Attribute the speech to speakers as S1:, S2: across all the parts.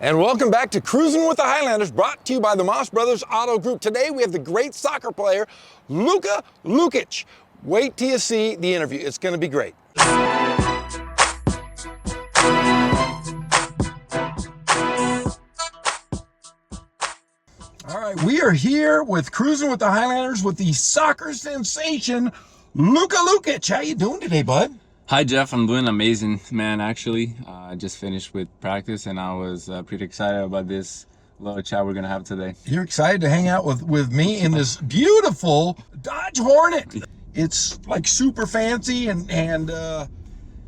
S1: And welcome back to Cruising with the Highlanders, brought to you by the Moss Brothers Auto Group. Today we have the great soccer player, Luka Lukic. Wait till you see the interview. It's going to be great. All right, we are here with Cruising with the Highlanders with the soccer sensation, Luka Lukic. How you doing today, bud?
S2: Hi, Jeff. I'm doing amazing, man, actually. I just finished with practice, and I was pretty excited about this little chat we're going to have today.
S1: You're excited to hang out with me in this beautiful Dodge Hornet. It's like super fancy and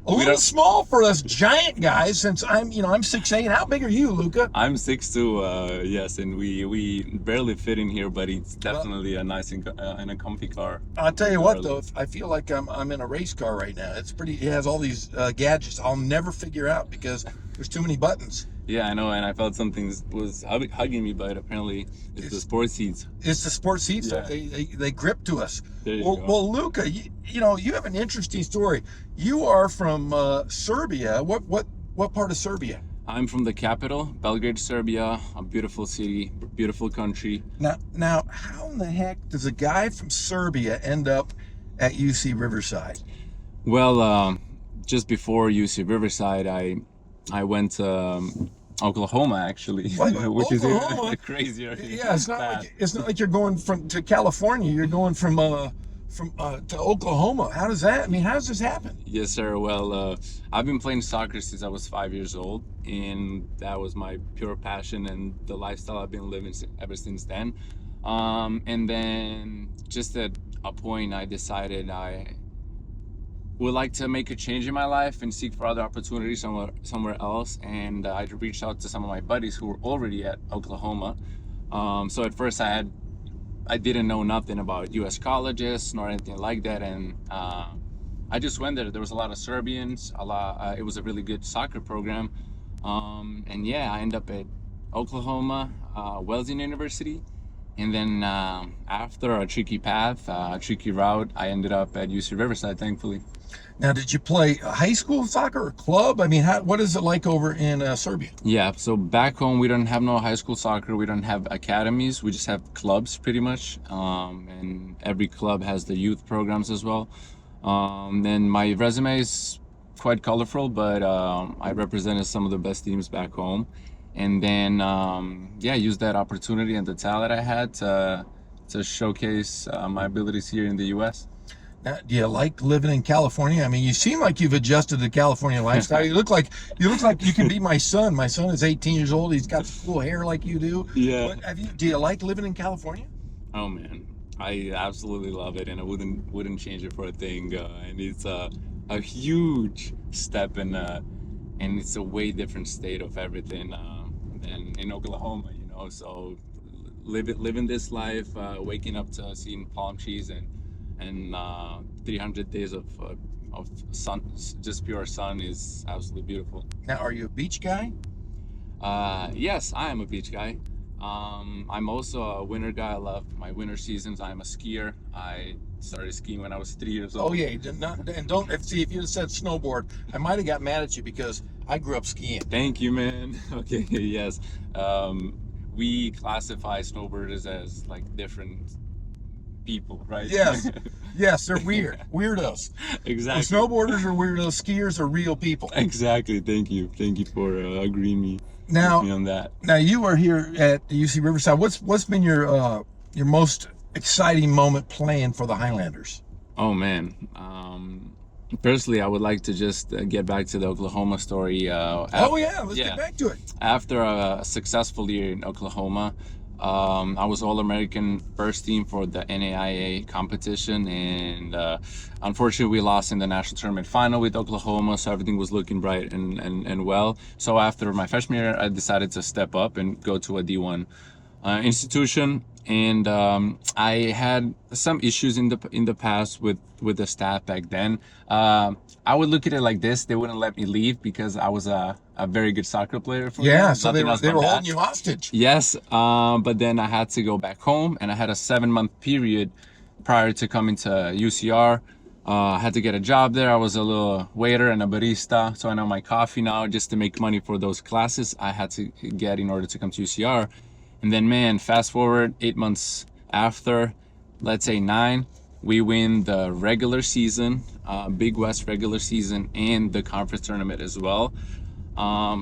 S1: a little small for us giant guys, since I'm 6'8". How big are you, Luka?
S2: I'm 6'2", yes, and we barely fit in here, but it's definitely a nice and a comfy car.
S1: I'll tell you what, though, I feel like I'm in a race car right now. It has all these gadgets I'll never figure out because there's too many buttons.
S2: Yeah, I know, and I felt something was hugging me, but apparently it's the sports seats.
S1: It's the sports seats. Yeah. They grip to us.
S2: There you go.
S1: Well, Luka, you have an interesting story. You are from Serbia. What part of Serbia?
S2: I'm from the capital, Belgrade, Serbia. A beautiful city, beautiful country.
S1: Now, how in the heck does a guy from Serbia end up at UC Riverside?
S2: Well, just before UC Riverside, I went to Oklahoma, actually, which
S1: Oklahoma?
S2: is crazier.
S1: Yeah, it's not like you're going to California. You're going from to Oklahoma. How does this happen?
S2: Yes, sir. Well, I've been playing soccer since I was 5 years old, and that was my pure passion and the lifestyle I've been living ever since then. And then just at a point, I decided I would like to make a change in my life and seek for other opportunities somewhere else. And I reached out to some of my buddies who were already at Oklahoma. So at first I didn't know nothing about U.S. colleges nor anything like that, and I just went there. There was a lot of Serbians, it was a really good soccer program, and yeah, I ended up at Oklahoma Wesleyan University. And then after a tricky path, a tricky route, I ended up at UC Riverside, thankfully.
S1: Now, did you play high school soccer or club? What is it like over in Serbia?
S2: Yeah, so back home, we don't have no high school soccer. We don't have academies. We just have clubs, pretty much. And every club has the youth programs as well. And my resume is quite colorful, but I represented some of the best teams back home. And then, used that opportunity and the talent I had to showcase my abilities here in the U.S.
S1: Now, do you like living in California? You seem like you've adjusted to the California lifestyle. You look like you can be my son. My son is 18 years old. He's got cool hair like you do.
S2: Yeah.
S1: Do you like living in California?
S2: Oh man, I absolutely love it, and I wouldn't change it for a thing. And it's a huge step and it's a way different state of everything than in Oklahoma. So living this life, waking up to seeing palm trees and 300 days of sun, just pure sun, is absolutely beautiful.
S1: Now, are you a beach guy?
S2: Yes, I am a beach guy. I'm also a winter guy. I love my winter seasons. I'm a skier. I started skiing when I was 3 years old.
S1: Oh yeah, if you had said snowboard, I might have got mad at you because I grew up skiing.
S2: Thank you, man. Okay, yes. We classify snowboarders as like different people, right?
S1: Yes, they're weirdos.
S2: Exactly.
S1: Snowboarders are weirdos. Skiers are real people.
S2: Exactly. Thank you for agreeing with me on that.
S1: Now you are here at UC Riverside. What's been your most exciting moment playing for the Highlanders?
S2: Oh man. Personally, I would like to just get back to the Oklahoma story.
S1: Let's get back to it.
S2: After a successful year in Oklahoma, I was All-American first team for the NAIA competition, and unfortunately we lost in the national tournament final with Oklahoma, so everything was looking bright and well. So after my freshman year, I decided to step up and go to a D1 institution, and I had some issues in the past with the staff back then. I would look at it like this: they wouldn't let me leave because I was a very good soccer player for them.
S1: So they were holding you hostage.
S2: Yes, but then I had to go back home, and I had a 7-month period prior to coming to UCR I had to get a job there. I was a little waiter and a barista, so I know my coffee now. Just to make money for those classes I had to get in order to come to UCR. And then, man, fast forward 8 months after, let's say 9, we win the regular season, Big West regular season, and the conference tournament as well.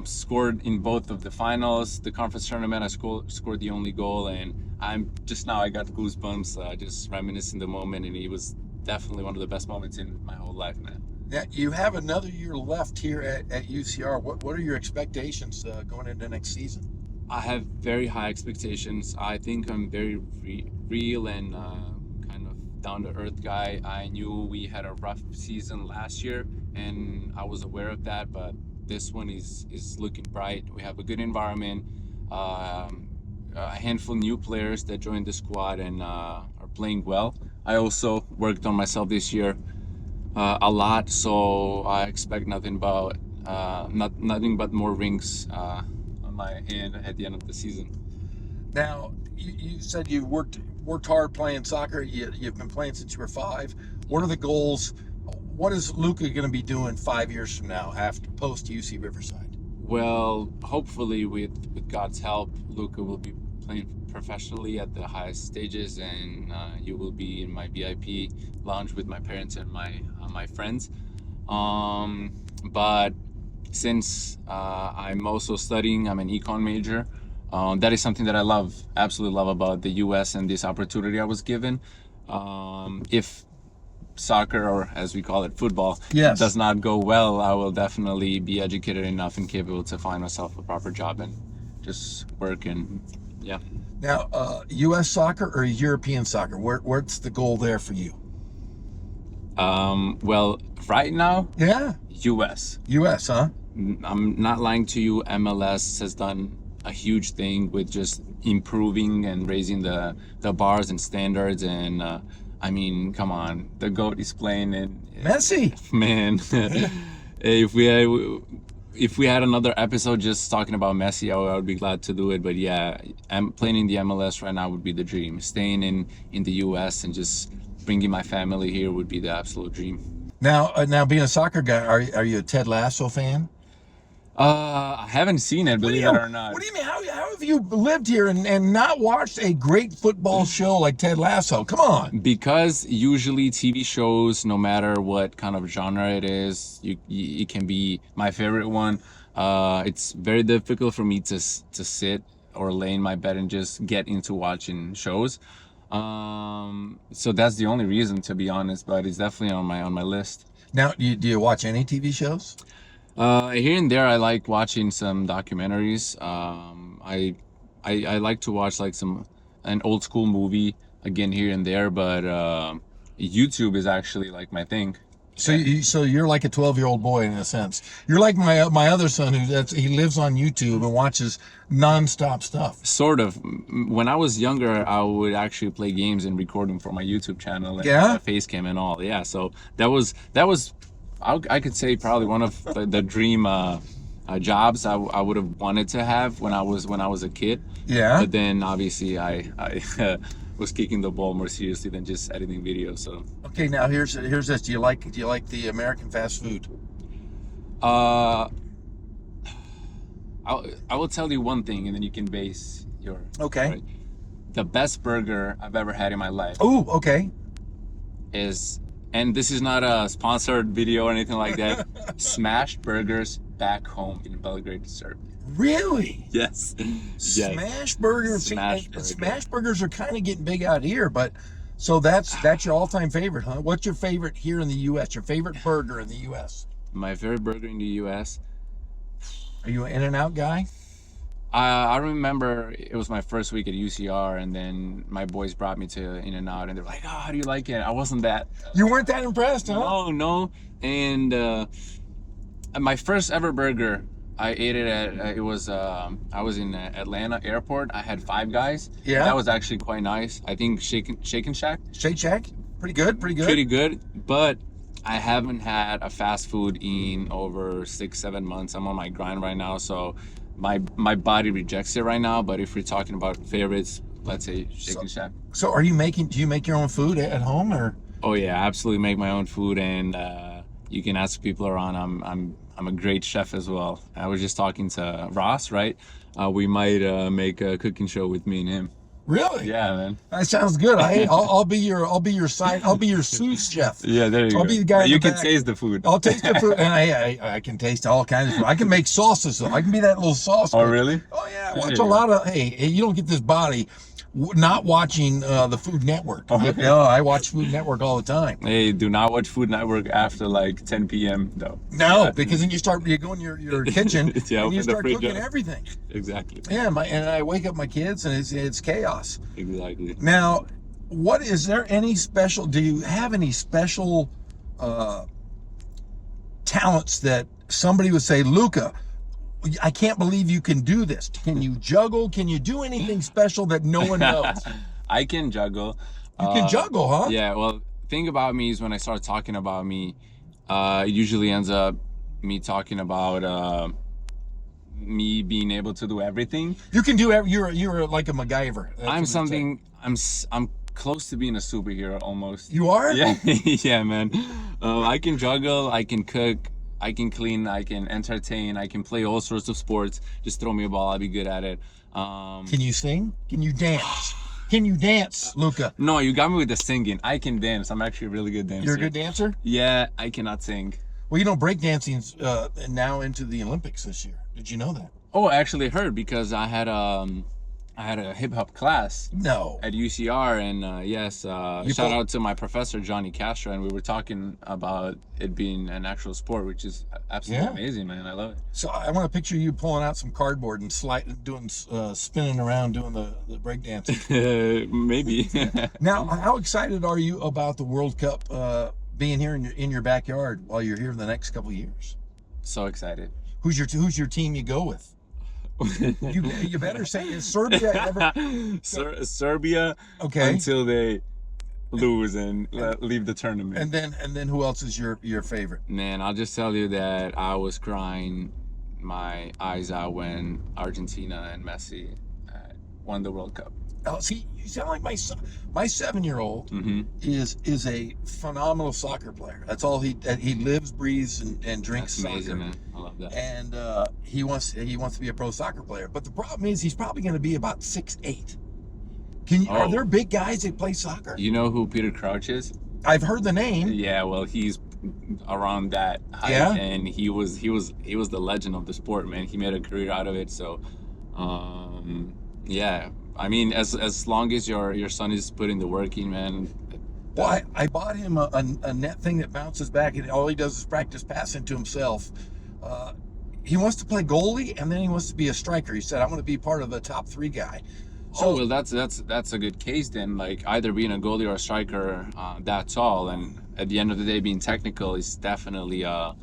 S2: Scored in both of the finals. The conference tournament, I scored the only goal, and I got goosebumps just reminiscing the moment, and it was definitely one of the best moments in my whole life, man.
S1: Now, you have another year left here at UCR. What are your expectations going into next season?
S2: I have very high expectations. I think I'm very real and kind of down-to-earth guy. I knew we had a rough season last year, and I was aware of that, but this one is looking bright. We have a good environment, a handful of new players that joined the squad and are playing well. I also worked on myself this year a lot, so I expect nothing but more rings on my hand at the end of the season.
S1: Now, you said you worked hard playing soccer. You've been playing since you were 5. What are the goals? What is Luka going to be doing 5 years from now, after post UC Riverside?
S2: Well, hopefully with God's help, Luka will be playing professionally at the highest stages, and you will be in my VIP lounge with my parents and my friends. But since I'm also studying, I'm an econ major. That is something that I absolutely love about the U.S. and this opportunity I was given. If soccer, or as we call it, football,
S1: yes,
S2: does not go well, I will definitely be educated enough and capable to find myself a proper job and just work and yeah.
S1: Now, U.S. soccer or European soccer? What's the goal there for you?
S2: Well, right now,
S1: yeah,
S2: U.S.
S1: U.S. Huh?
S2: I'm not lying to you. MLS has done a huge thing with just improving and raising the bars and standards, and I mean, come on, the GOAT is playing in
S1: Messi.
S2: Man, if we had another episode just talking about Messi, I would be glad to do it. But yeah, I'm playing in the MLS right now would be the dream. Staying in the US and just bringing my family here would be the absolute dream.
S1: Now being a soccer guy, are you a Ted Lasso fan?
S2: I haven't seen it, believe it or not.
S1: What do you mean? How have you lived here and not watched a great football show like Ted Lasso? Come on.
S2: Because usually TV shows, no matter what kind of genre it is, it can be my favorite one. It's very difficult for me to sit or lay in my bed and just get into watching shows. So that's the only reason, to be honest. But it's definitely on my list.
S1: Now, do you watch any TV shows?
S2: Here and there, I like watching some documentaries. I like to watch like an old school movie again here and there, but YouTube is actually like my thing.
S1: So you're like a 12-year-old boy in a sense. You're like my other son he lives on YouTube and watches nonstop stuff.
S2: Sort of. When I was younger, I would actually play games and record them for my YouTube channel and
S1: yeah?
S2: face cam and all. Yeah, so that was I could say probably one of the dream jobs I would have wanted to have when I was a kid.
S1: Yeah.
S2: But then obviously I was kicking the ball more seriously than just editing videos. So.
S1: Okay, now here's this. Do you like the American fast food?
S2: I will tell you one thing, and then you can base your.
S1: Okay.
S2: Right? The best burger I've ever had in my life.
S1: Oh, okay.
S2: Is. And this is not a sponsored video or anything like that. Smashed burgers back home in Belgrade, Serbia.
S1: Really?
S2: Yes.
S1: Smash burgers.
S2: Smash burger.
S1: Smash burgers are kind of getting big out here, but so that's your all-time favorite, huh? What's your favorite here in the U.S.? Your favorite burger in the U.S.?
S2: My favorite burger in the U.S.
S1: Are you an In-N-Out guy?
S2: I remember it was my first week at UCR, and then my boys brought me to In-N-Out, and they were like, "Oh, how do you like it?" I wasn't that.
S1: You weren't that impressed, huh?
S2: No. And my first ever burger, I ate it at. I was in Atlanta airport. I had Five Guys.
S1: Yeah.
S2: That was actually quite nice. I think Shake and Shack.
S1: Shake Shack, pretty good.
S2: Pretty good, but I haven't had a fast food in over 6-7 months. I'm on my grind right now, so. My body rejects it right now, but if we're talking about favorites, let's say Shake and Shack.
S1: So do you make your own food at home, or?
S2: Oh yeah, absolutely make my own food, and you can ask people around. I'm a great chef as well. I was just talking to Ross, right? We might make a cooking show with me and him.
S1: Really?
S2: Yeah, man.
S1: That sounds good. I'll be your sous chef.
S2: Yeah, there you go.
S1: I'll be the guy.
S2: But
S1: in
S2: you
S1: the
S2: can
S1: back.
S2: taste the food.
S1: I'll taste the food, and I can taste all kinds of food. I can make sauces, though. I can be that little sauce.
S2: Oh,
S1: cook.
S2: really?
S1: Oh yeah.
S2: There
S1: Watch
S2: you
S1: a
S2: go.
S1: lot of. Hey, you don't get this body not watching the Food Network.
S2: Oh,
S1: You know, I watch Food Network all the time.
S2: Hey, do not watch Food Network after like 10 p.m. though.
S1: No, because then you go in your kitchen
S2: Yeah,
S1: and you
S2: open the
S1: start
S2: fridge
S1: cooking
S2: up.
S1: everything.
S2: Exactly.
S1: Yeah, and I wake up my kids and it's chaos.
S2: Exactly.
S1: Now, what is there any special? Do you have any special talents that somebody would say, Luka, I can't believe you can do this? Can you juggle? Can you do anything special that no one knows?
S2: I can juggle.
S1: You can juggle, huh?
S2: Yeah, well, thing about me is when I start talking about me, it usually ends up me talking about me being able to do everything.
S1: You can do. You're like a MacGyver. That's what
S2: I'm
S1: you'd
S2: something. I'm close to being a superhero almost.
S1: say. You are?
S2: Yeah, yeah, man. I can juggle. I can cook. I can clean. I can entertain. I can play all sorts of sports. Just throw me a ball. I'll be good at it.
S1: Can you sing? Can you dance? Can you dance, Luka?
S2: No, you got me with the singing. I can dance. I'm actually a really good dancer.
S1: You're a good dancer?
S2: Yeah, I cannot sing.
S1: Well, you know, breakdancing's now into the Olympics this year. Did you know that?
S2: Oh, I actually heard because I had a hip hop class
S1: No.
S2: at UCR, and yes,
S1: You
S2: shout
S1: pull-
S2: out to my professor Johnny Castro, and we were talking about it being an actual sport, which is absolutely
S1: Yeah.
S2: amazing, man. I love
S1: So I want to picture you pulling out some cardboard and spinning around doing the breakdancing.
S2: it. Maybe.
S1: Now, how excited are you about the World Cup being here in your backyard while you're here for the next couple of years?
S2: So excited.
S1: Who's your team you go with? You better say, is Serbia ever?
S2: Serbia
S1: Okay.
S2: until they lose and leave the tournament.
S1: And then who else is your favorite?
S2: Man, I'll just tell you that I was crying my eyes out when Argentina and Messi won the World Cup.
S1: Oh, see, you sound like my son. My 7-year-old
S2: Mm-hmm.
S1: is a phenomenal soccer player. That's all he lives, breathes, and drinks
S2: That's amazing,
S1: soccer.
S2: man. I love that.
S1: And he wants to be a pro soccer player. But the problem is he's probably going to be about 6'8". Are
S2: Oh.
S1: there big guys that play soccer?
S2: You know who Peter Crouch is?
S1: I've heard the name.
S2: Yeah, well, he's around that height,
S1: Yeah?
S2: and he was the legend of the sport, man. He made a career out of it. So, yeah. I mean, as long as your son is putting the work in, man.
S1: Well, I bought him a net thing that bounces back, and all he does is practice passing to himself. He wants to play goalie, and then he wants to be a striker. He said, "I want to be part of the top 3 guy."
S2: Oh well, that's a good case then. Like either being a goalie or a striker, that's all. And at the end of the day, being technical is definitely a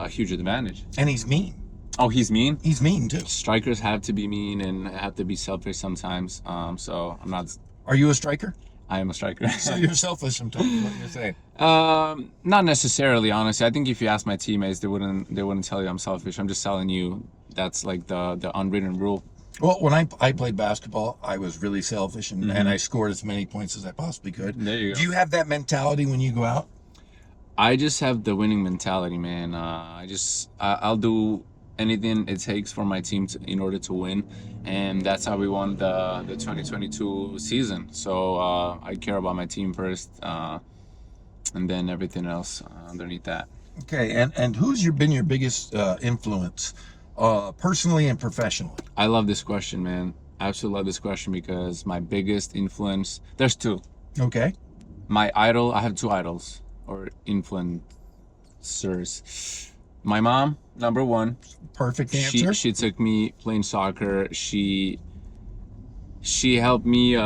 S2: huge advantage.
S1: And he's mean.
S2: Oh, he's mean.
S1: He's mean too.
S2: Strikers have to be mean and have to be selfish sometimes. So I'm not.
S1: Are you a striker?
S2: I am a striker.
S1: So you're selfish sometimes. Is what you're saying.
S2: Not necessarily, honestly. I think if you ask my teammates, they wouldn't tell you I'm selfish. I'm just telling you that's like the unwritten rule.
S1: Well, when I played basketball, I was really selfish, and I scored as many points as I possibly could.
S2: There you go.
S1: Do you have that mentality when you go out?
S2: I just have the winning mentality, man. I'll do anything it takes for my team in order to win, and that's how we won the 2022 season. So I care about my team first, and then everything else underneath that.
S1: Okay, and who's been your biggest influence, personally and professionally?
S2: I love this question, man. I absolutely love this question because my biggest influence, there's 2.
S1: Okay.
S2: My idol, I have 2 idols or influencers. My mom, number 1.
S1: Perfect answer.
S2: She took me playing soccer. She helped me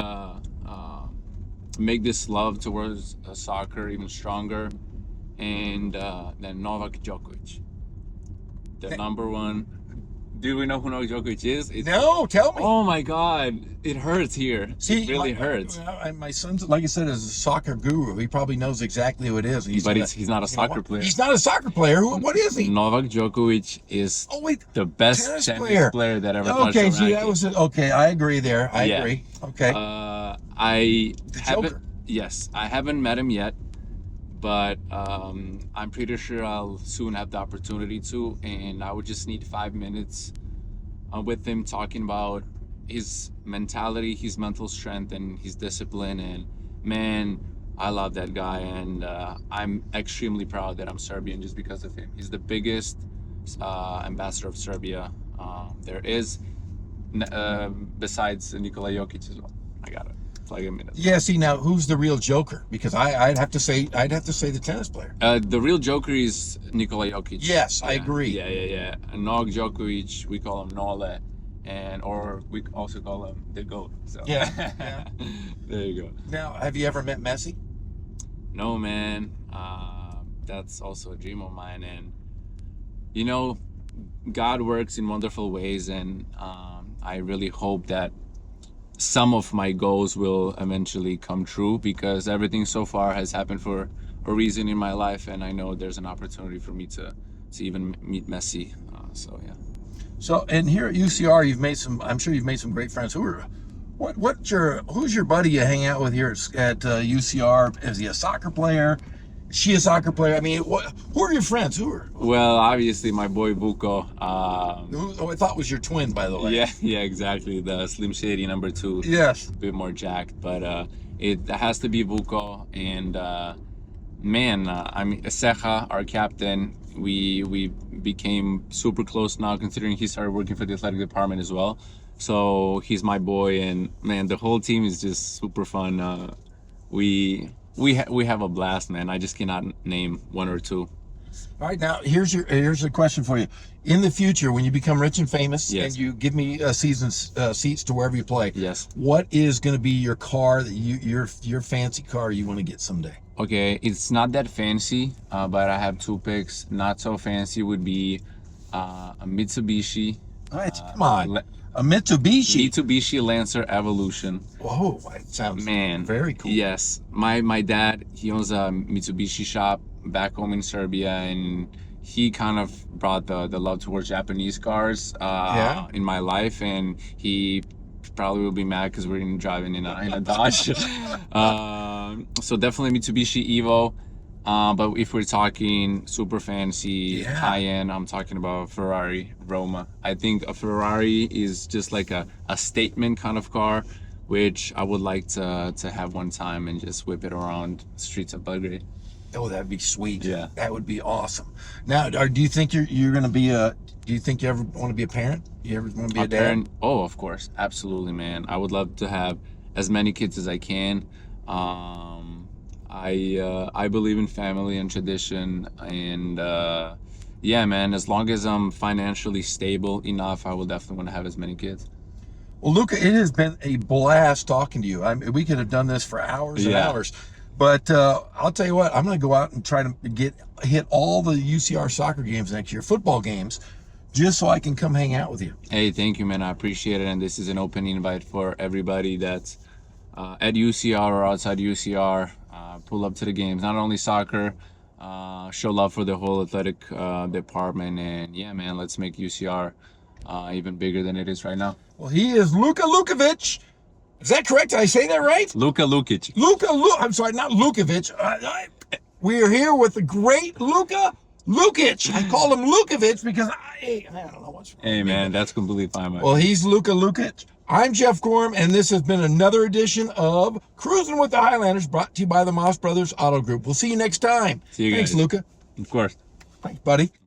S2: make this love towards soccer even stronger. And then Novak Djokovic, the number 1. Do we know who Novak Djokovic is?
S1: No, tell me.
S2: Oh my God, it hurts here.
S1: See,
S2: it really hurts.
S1: My son's, like I said, is a soccer guru. He probably knows exactly who it is.
S2: He's not a soccer player.
S1: He's not a soccer player. What is he?
S2: Novak Djokovic is
S1: Oh wait,
S2: the best
S1: tennis
S2: tennis player that ever touched
S1: okay,
S2: a
S1: see, that
S2: racket.
S1: was it. Okay, I agree there. I
S2: Yeah.
S1: agree. Okay.
S2: I
S1: The
S2: haven't.
S1: Joker.
S2: Yes, I haven't met him yet. but I'm pretty sure I'll soon have the opportunity to, and I would just need 5 minutes with him talking about his mentality, his mental strength, and his discipline. And man, I love that guy, and I'm extremely proud that I'm Serbian just because of him. He's the biggest ambassador of Serbia there is, besides Nikola Jokic as well. I got it. Plug him in.
S1: Yeah. See, now who's the real joker? Because I'd have to say the tennis player.
S2: The real joker is Nikola Jokic.
S1: Yes, I
S2: Yeah,
S1: agree.
S2: Yeah. And Nog Djokovic, we call him Nole, or we also call him the GOAT. So
S1: Yeah, yeah.
S2: there you go.
S1: Now, have you ever met Messi?
S2: No, man. That's also a dream of mine, and you know, God works in wonderful ways, and I really hope that some of my goals will eventually come true, because everything so far has happened for a reason in my life, and I know there's an opportunity for me to even meet Messi. So yeah.
S1: So, and here at UCR, I'm sure you've made some great friends. Who's your buddy you hang out with here at UCR? Is he a soccer player? Is she a soccer player? I mean, who are your friends?
S2: Well, obviously my boy Vuko.
S1: Who I thought was your twin, by the way.
S2: Yeah, exactly. The Slim Shady number 2.
S1: Yes.
S2: A bit more jacked, but it has to be Vuko. And man, I mean, Secha, our captain, we became super close now, considering he started working for the athletic department as well. So he's my boy, and man, the whole team is just super fun. We have a blast, man. I just cannot name one or two.
S1: All right, now here's a question for you. In the future, when you become rich and famous,
S2: Yes.
S1: and you give me seats to wherever you play,
S2: Yes.
S1: what is going to be your car that your fancy car you want to get someday?
S2: Okay, it's not that fancy, but I have 2 picks. Not so fancy would be a Mitsubishi.
S1: All right, come on. A Mitsubishi.
S2: Mitsubishi Lancer Evolution.
S1: Whoa, that sounds
S2: Man,
S1: very cool.
S2: Yes, my dad, he owns a Mitsubishi shop back home in Serbia, and he kind of brought the love towards Japanese cars in my life, and he probably will be mad because we're driving in a Dodge. So definitely Mitsubishi Evo. But if we're talking super fancy, high-end, I'm talking about Ferrari Roma. I think a Ferrari is just like a statement kind of car, which I would like to have one time and just whip it around the streets of Belgrade.
S1: Oh, that'd be sweet.
S2: Yeah.
S1: That would be awesome. Now, do you think you're going to be do you think you ever want to be a parent? You ever want to be a dad?
S2: Parent? Oh, of course. Absolutely, man. I would love to have as many kids as I can. I believe in family and tradition, and yeah, man, as long as I'm financially stable enough, I will definitely want to have as many kids.
S1: Well, Luka, it has been a blast talking to you. I mean, we could have done this for hours and hours, but I'll tell you what, I'm going to go out and try to hit all the UCR soccer games next year, football games, just so I can come hang out with you.
S2: Hey, thank you, man. I appreciate it, and this is an open invite for everybody that's at UCR or outside UCR. Pull up to the games, not only soccer, show love for the whole athletic department, and yeah, man, let's make UCR even bigger than it is right now.
S1: Well, he is Luka Lukic. Is that correct? Did I say that right?
S2: Luka Lukic.
S1: I'm sorry, not Lukovic. We are here with the great Luka Lukic. I call him Lukovic because I don't know what's wrong.
S2: Hey, man, that's completely fine, man.
S1: Well, he's Luka Lukic. I'm Jeff Gorham, and this has been another edition of Cruising with the Highlanders, brought to you by the Moss Brothers Auto Group. We'll see you next time.
S2: See you
S1: Thanks,
S2: guys.
S1: Luka.
S2: Of course.
S1: Thanks, buddy.